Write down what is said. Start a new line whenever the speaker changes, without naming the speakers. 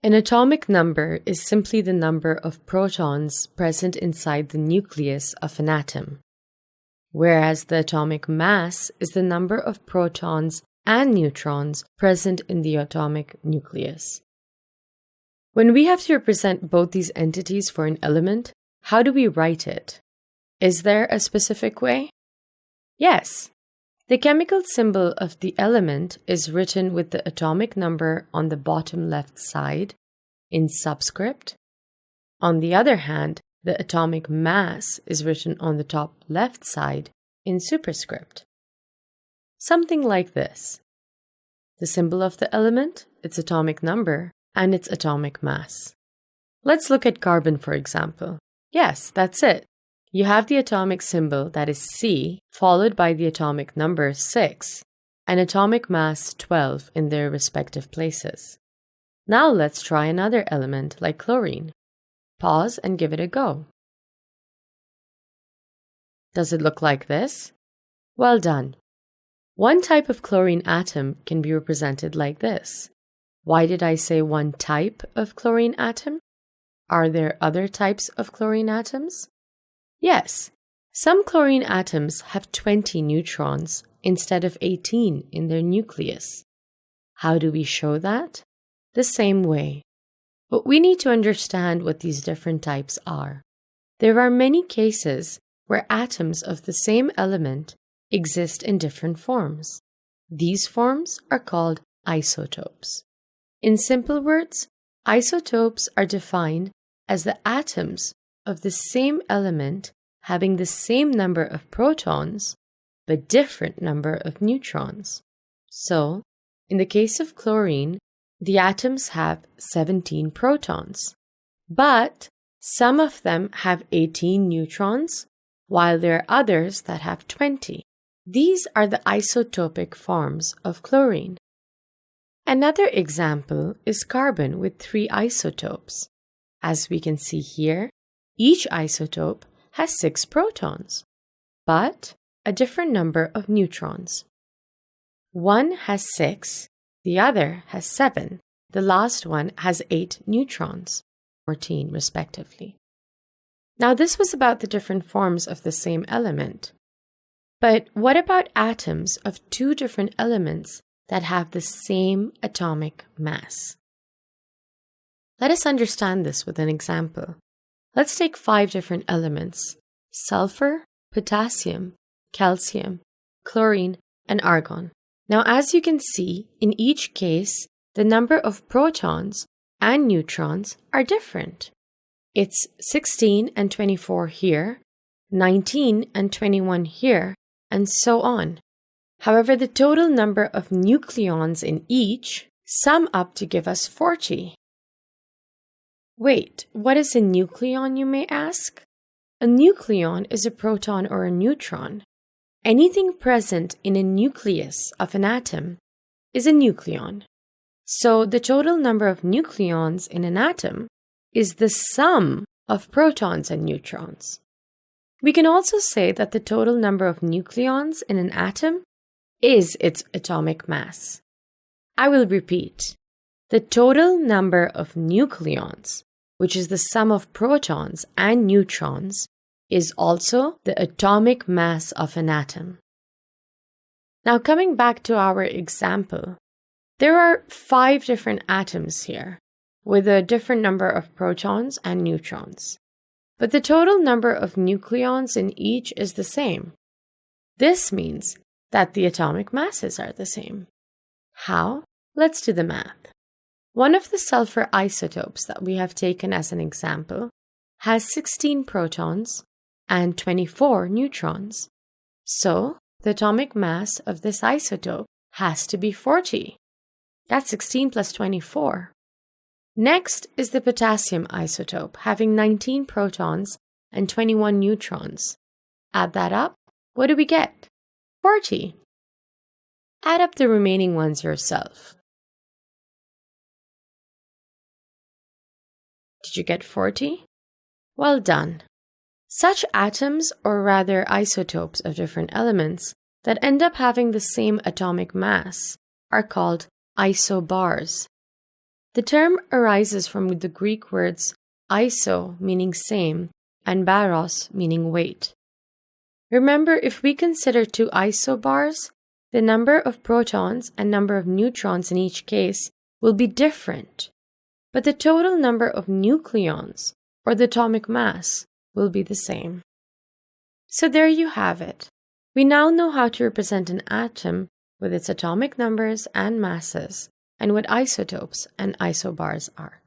An atomic number is simply the number of protons present inside the nucleus of an atom, whereas the atomic mass is the number of protons and neutrons present in the atomic nucleus. When we have to represent both these entities for an element, how do we write it? Is there a specific way? Yes. The chemical symbol of the element is written with the atomic number on the bottom left side in subscript. On the other hand, the atomic mass is written on the top left side in superscript. Something like this. The symbol of the element, its atomic number, and its atomic mass. Let's look at carbon, for example. Yes, that's it. You have the atomic symbol, that is C, followed by the atomic number 6, and atomic mass 12 in their respective places. Now let's try another element like chlorine. Pause and give it a go. Does it look like this? Well done. One type of chlorine atom can be represented like this. Why did I say one type of chlorine atom? Are there other types of chlorine atoms? Yes, some chlorine atoms have 20 neutrons instead of 18 in their nucleus. How do we show that? The same way. But we need to understand what these different types are. There are many cases where atoms of the same element exist in different forms. These forms are called isotopes. In simple words, isotopes are defined as the atoms of the same element having the same number of protons but different number of neutrons. So, in the case of chlorine, the atoms have 17 protons, but some of them have 18 neutrons, while there are others that have 20. These are the isotopic forms of chlorine. Another example is carbon with 3 isotopes. As we can see here, each isotope has 6 protons, but a different number of neutrons. One has 6, the other has 7, the last one has 8 neutrons, 14 respectively. Now this was about the different forms of the same element. But what about atoms of 2 different elements that have the same atomic mass? Let us understand this with an example. Let's take 5 different elements: sulfur, potassium, calcium, chlorine, and argon. Now, as you can see, in each case, the number of protons and neutrons are different. It's 16 and 24 here, 19 and 21 here, and so on. However, the total number of nucleons in each sum up to give us 40. Wait, what is a nucleon, you may ask? A nucleon is a proton or a neutron. Anything present in a nucleus of an atom is a nucleon. So the total number of nucleons in an atom is the sum of protons and neutrons. We can also say that the total number of nucleons in an atom is its atomic mass. I will repeat. The total number of nucleons, which is the sum of protons and neutrons, is also the atomic mass of an atom. Now, coming back to our example, there are 5 different atoms here with a different number of protons and neutrons. But the total number of nucleons in each is the same. This means that the atomic masses are the same. How? Let's do the math. One of the sulfur isotopes that we have taken as an example has 16 protons and 24 neutrons. So, the atomic mass of this isotope has to be 40. That's 16 plus 24. Next is the potassium isotope, having 19 protons and 21 neutrons. Add that up. What do we get? 40. Add up the remaining ones yourself. Did you get 40? Well done. Such atoms, or rather isotopes of different elements, that end up having the same atomic mass are called isobars. The term arises from the Greek words iso, meaning same, and baros, meaning weight. Remember, if we consider two isobars, the number of protons and number of neutrons in each case will be different, but the total number of nucleons, or the atomic mass, will be the same. So there you have it. We now know how to represent an atom with its atomic numbers and masses, and what isotopes and isobars are.